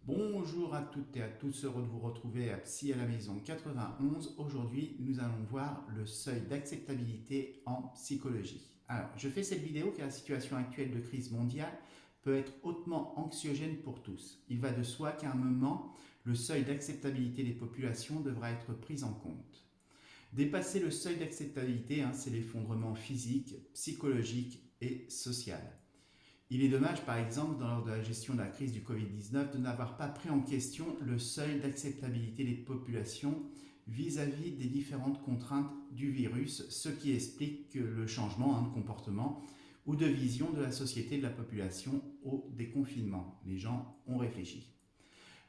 Bonjour à toutes et à tous, heureux de vous retrouver à Psy à la maison 91. Aujourd'hui, nous allons voir le seuil d'acceptabilité en psychologie. Alors, je fais cette vidéo car la situation actuelle de crise mondiale peut être hautement anxiogène pour tous. Il va de soi qu'à un moment, le seuil d'acceptabilité des populations devra être pris en compte. Dépasser le seuil d'acceptabilité, c'est l'effondrement physique, psychologique et social. Il est dommage, par exemple, lors de la gestion de la crise du Covid-19, de n'avoir pas pris en question le seuil d'acceptabilité des populations vis-à-vis des différentes contraintes du virus, ce qui explique le changement de comportement ou de vision de la société et de la population au déconfinement. Les gens ont réfléchi.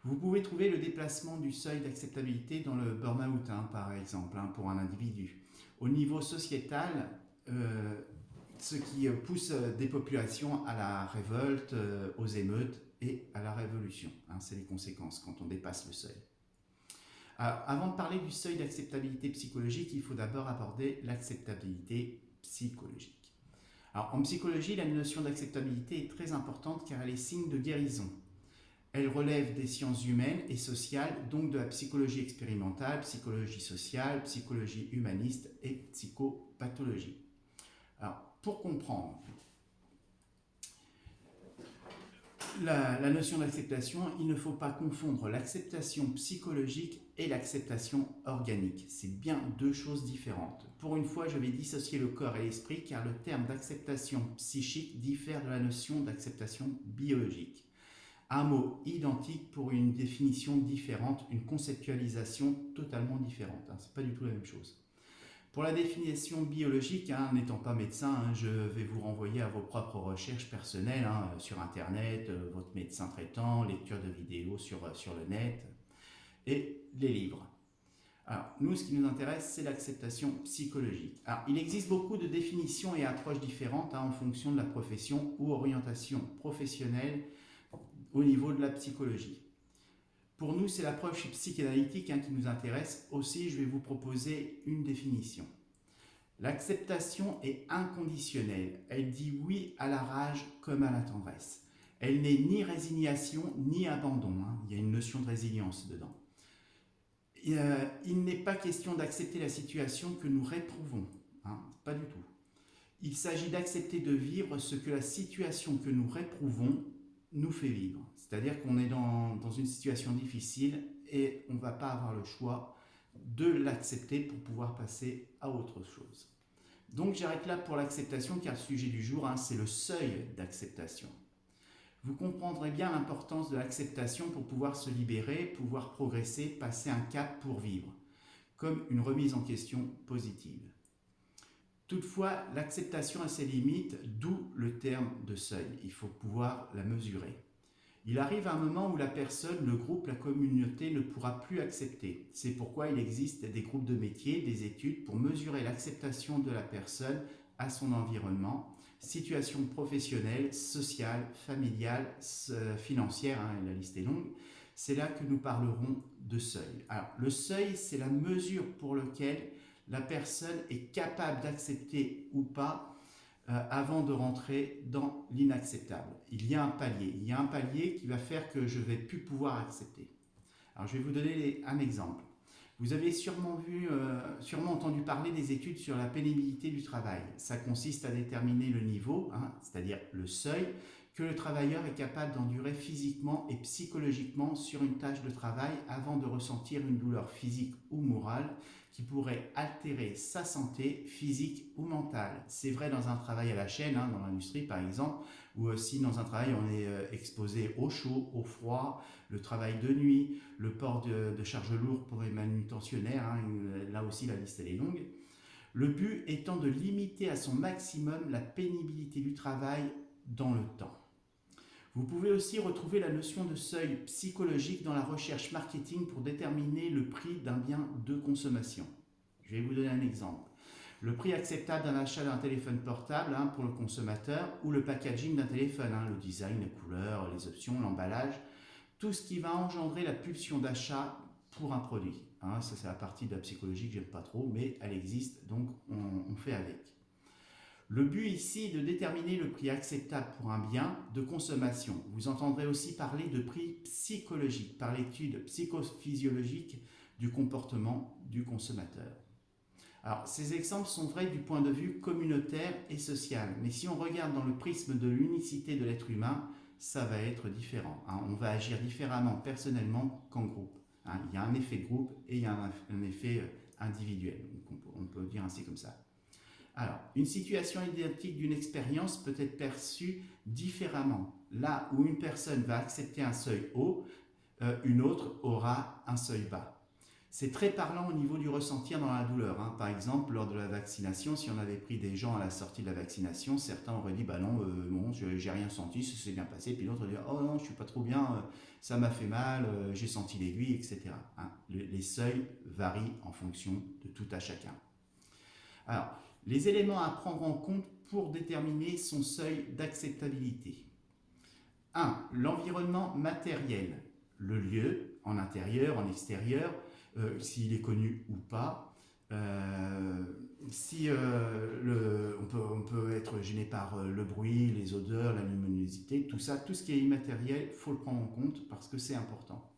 Vous pouvez trouver le déplacement du seuil d'acceptabilité dans le burn-out, par exemple, pour un individu. Au niveau sociétal, ce qui pousse des populations à la révolte, aux émeutes et à la révolution. C'est les conséquences quand on dépasse le seuil. Alors, avant de parler du seuil d'acceptabilité psychologique, il faut d'abord aborder l'acceptabilité psychologique. Alors, en psychologie, la notion d'acceptabilité est très importante car elle est signe de guérison. Elle relève des sciences humaines et sociales, donc de la psychologie expérimentale, psychologie sociale, psychologie humaniste et psychopathologie. Alors, pour comprendre la notion d'acceptation, il ne faut pas confondre l'acceptation psychologique et l'acceptation organique. C'est bien deux choses différentes. Pour une fois, je vais dissocier le corps et l'esprit car le terme d'acceptation psychique diffère de la notion d'acceptation biologique. Un mot identique pour une définition différente, une conceptualisation totalement différente. Ce n'est pas du tout la même chose. Pour la définition biologique, n'étant pas médecin, je vais vous renvoyer à vos propres recherches personnelles sur Internet, votre médecin traitant, lecture de vidéos sur le net et les livres. Alors, nous, ce qui nous intéresse, c'est l'acceptation psychologique. Alors, il existe beaucoup de définitions et approches différentes en fonction de la profession ou orientation professionnelle au niveau de la psychologie. Pour nous, c'est l'approche psychanalytique qui nous intéresse. Aussi, je vais vous proposer une définition. L'acceptation est inconditionnelle. Elle dit oui à la rage comme à la tendresse. Elle n'est ni résignation ni abandon. Il y a une notion de résilience dedans. Il n'est pas question d'accepter la situation que nous réprouvons. Pas du tout. Il s'agit d'accepter de vivre ce que la situation que nous réprouvons nous fait vivre. C'est-à-dire qu'on est dans une situation difficile et on ne va pas avoir le choix de l'accepter pour pouvoir passer à autre chose. Donc j'arrête là pour l'acceptation car le sujet du jour, c'est le seuil d'acceptation. Vous comprendrez bien l'importance de l'acceptation pour pouvoir se libérer, pouvoir progresser, passer un cap pour vivre, comme une remise en question positive. Toutefois, l'acceptation a ses limites, d'où le terme de seuil. Il faut pouvoir la mesurer. Il arrive un moment où la personne, le groupe, la communauté ne pourra plus accepter. C'est pourquoi il existe des groupes de métiers, des études pour mesurer l'acceptation de la personne à son environnement, situation professionnelle, sociale, familiale, financière, la liste est longue. C'est là que nous parlerons de seuil. Alors, le seuil, c'est la mesure pour laquelle la personne est capable d'accepter ou pas avant de rentrer dans l'inacceptable. Il y a un palier qui va faire que je ne vais plus pouvoir accepter. Alors je vais vous donner un exemple. Vous avez sûrement entendu parler des études sur la pénibilité du travail. Ça consiste à déterminer le niveau, c'est-à-dire le seuil, que le travailleur est capable d'endurer physiquement et psychologiquement sur une tâche de travail avant de ressentir une douleur physique ou morale qui pourrait altérer sa santé physique ou mentale. C'est vrai dans un travail à la chaîne, dans l'industrie par exemple, ou aussi dans un travail où on est exposé au chaud, au froid, le travail de nuit, le port de charges lourdes pour les manutentionnaires, là aussi la liste elle est longue. Le but étant de limiter à son maximum la pénibilité du travail dans le temps. Vous pouvez aussi retrouver la notion de seuil psychologique dans la recherche marketing pour déterminer le prix d'un bien de consommation. Je vais vous donner un exemple. Le prix acceptable d'un achat d'un téléphone portable pour le consommateur ou le packaging d'un téléphone, le design, les couleurs, les options, l'emballage, tout ce qui va engendrer la pulsion d'achat pour un produit. Ça c'est la partie de la psychologie que j'aime pas trop, mais elle existe, donc on fait avec. Le but ici est de déterminer le prix acceptable pour un bien de consommation. Vous entendrez aussi parler de prix psychologique par l'étude psychophysiologique du comportement du consommateur. Alors, ces exemples sont vrais du point de vue communautaire et social, mais si on regarde dans le prisme de l'unicité de l'être humain, ça va être différent. On va agir différemment personnellement qu'en groupe. Il y a un effet groupe et il y a un effet individuel. Donc on peut dire ainsi comme ça. Alors, une situation identique d'une expérience peut être perçue différemment. Là où une personne va accepter un seuil haut, une autre aura un seuil bas. C'est très parlant au niveau du ressentir dans la douleur. Par exemple, lors de la vaccination, si on avait pris des gens à la sortie de la vaccination, certains auraient dit bah non, bon, j'ai rien senti, ça s'est bien passé. Puis d'autres auraient dit oh non, je suis pas trop bien, ça m'a fait mal, j'ai senti l'aiguille, etc. Les seuils varient en fonction de tout à chacun. Alors, les éléments à prendre en compte pour déterminer son seuil d'acceptabilité. 1. L'environnement matériel, le lieu, en intérieur, en extérieur, s'il est connu ou pas. On peut être gêné par le bruit, les odeurs, la luminosité, tout ça, tout ce qui est immatériel, il faut le prendre en compte parce que c'est important.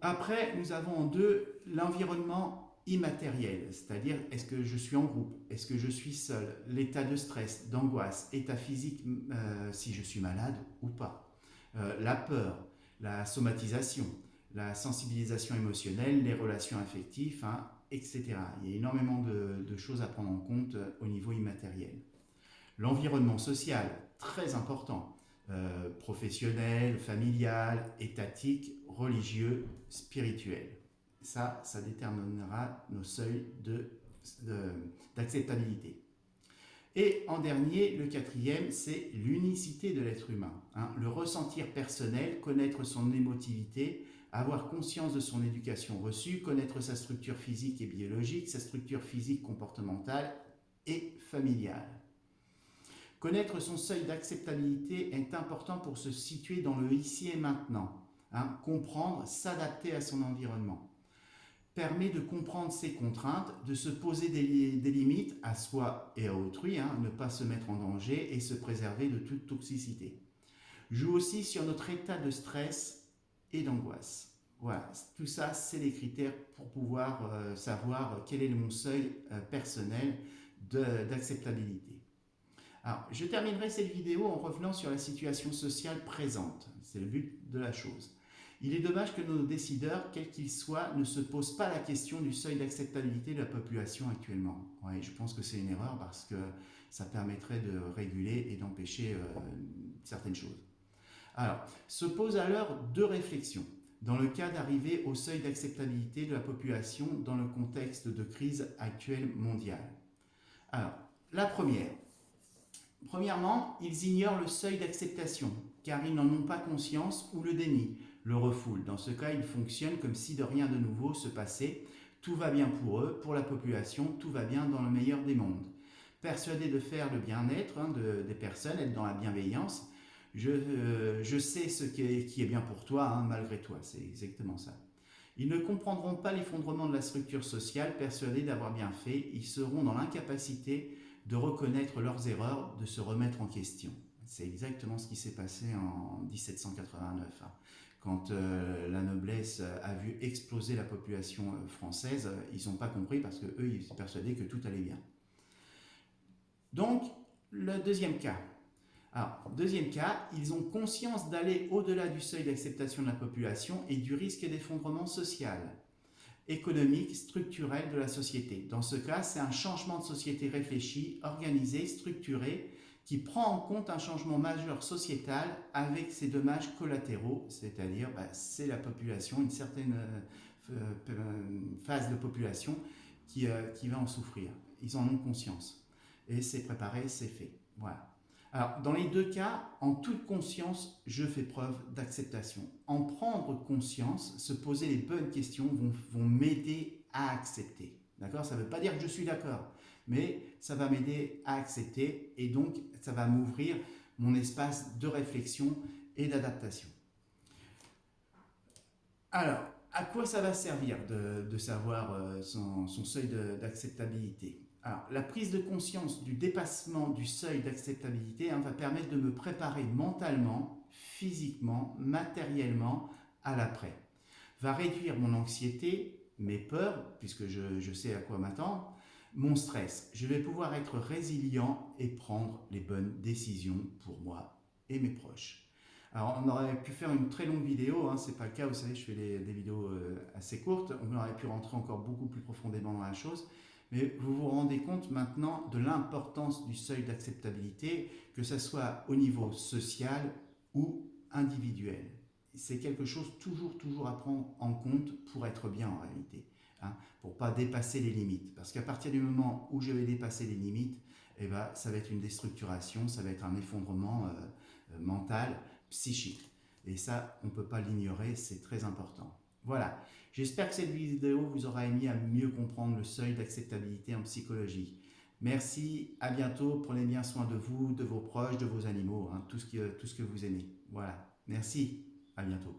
Après, nous avons en 2 l'environnement immatériel, c'est-à-dire est-ce que je suis en groupe, est-ce que je suis seul, l'état de stress, d'angoisse, état physique, si je suis malade ou pas, la peur, la somatisation, la sensibilisation émotionnelle, les relations affectives, etc. Il y a énormément de choses à prendre en compte au niveau immatériel. L'environnement social, très important, professionnel, familial, étatique, religieux, spirituel. Ça déterminera nos seuils d'acceptabilité. Et en dernier, le 4e, c'est l'unicité de l'être humain. Le ressentir personnel, connaître son émotivité, avoir conscience de son éducation reçue, connaître sa structure physique et biologique, sa structure physique comportementale et familiale. Connaître son seuil d'acceptabilité est important pour se situer dans le ici et maintenant. Comprendre, s'adapter à son environnement. Permet de comprendre ses contraintes, de se poser des limites à soi et à autrui, ne pas se mettre en danger et se préserver de toute toxicité. Joue aussi sur notre état de stress et d'angoisse. Voilà, tout ça, c'est les critères pour pouvoir savoir quel est mon seuil personnel d'acceptabilité. Alors, je terminerai cette vidéo en revenant sur la situation sociale présente. C'est le but de la chose. Il est dommage que nos décideurs, quels qu'ils soient, ne se posent pas la question du seuil d'acceptabilité de la population actuellement. Ouais, je pense que c'est une erreur parce que ça permettrait de réguler et d'empêcher certaines choses. Alors, se posent alors 2 réflexions. Dans le cas d'arriver au seuil d'acceptabilité de la population dans le contexte de crise actuelle mondiale. Alors, la première. Premièrement, ils ignorent le seuil d'acceptation, car ils n'en ont pas conscience ou le dénient, le refoulent. Dans ce cas, ils fonctionnent comme si de rien de nouveau se passait. Tout va bien pour eux, pour la population, tout va bien dans le meilleur des mondes. Persuadés de faire le bien-être des personnes, être dans la bienveillance, je sais ce qui est bien pour toi, malgré toi, c'est exactement ça. Ils ne comprendront pas l'effondrement de la structure sociale, persuadés d'avoir bien fait, ils seront dans l'incapacité de reconnaître leurs erreurs, de se remettre en question. C'est exactement ce qui s'est passé en 1789. Quand la noblesse a vu exploser la population française, ils n'ont pas compris parce qu'eux, ils étaient persuadés que tout allait bien. Donc, le deuxième cas. Alors, deuxième cas, ils ont conscience d'aller au-delà du seuil d'acceptation de la population et du risque d'effondrement social, économique, structurel de la société. Dans ce cas, c'est un changement de société réfléchi, organisé, structuré, qui prend en compte un changement majeur sociétal avec ses dommages collatéraux, c'est-à-dire c'est la population, une certaine phase de population qui va en souffrir. Ils en ont conscience. Et c'est préparé, c'est fait. Voilà. Alors, dans les 2 cas, en toute conscience, je fais preuve d'acceptation. En prendre conscience, se poser les bonnes questions vont m'aider à accepter. D'accord ? Ça ne veut pas dire que je suis d'accord, mais ça va m'aider à accepter et donc ça va m'ouvrir mon espace de réflexion et d'adaptation. Alors, à quoi ça va servir de savoir son seuil d'acceptabilité ? Alors, la prise de conscience du dépassement du seuil d'acceptabilité va permettre de me préparer mentalement, physiquement, matériellement à l'après. Va réduire mon anxiété, mes peurs, puisque je sais à quoi m'attendre, mon stress. Je vais pouvoir être résilient et prendre les bonnes décisions pour moi et mes proches. Alors, on aurait pu faire une très longue vidéo, c'est pas le cas, vous savez, je fais des vidéos assez courtes, on aurait pu rentrer encore beaucoup plus profondément dans la chose, mais vous vous rendez compte maintenant de l'importance du seuil d'acceptabilité, que ce soit au niveau social ou individuel. C'est quelque chose toujours à prendre en compte pour être bien en réalité, pour ne pas dépasser les limites. Parce qu'à partir du moment où je vais dépasser les limites, ça va être une déstructuration, ça va être un effondrement mental, psychique. Et ça, on ne peut pas l'ignorer, c'est très important. Voilà, j'espère que cette vidéo vous aura aidé à mieux comprendre le seuil d'acceptabilité en psychologie. Merci, à bientôt, prenez bien soin de vous, de vos proches, de vos animaux, tout ce que vous aimez. Voilà, merci, à bientôt.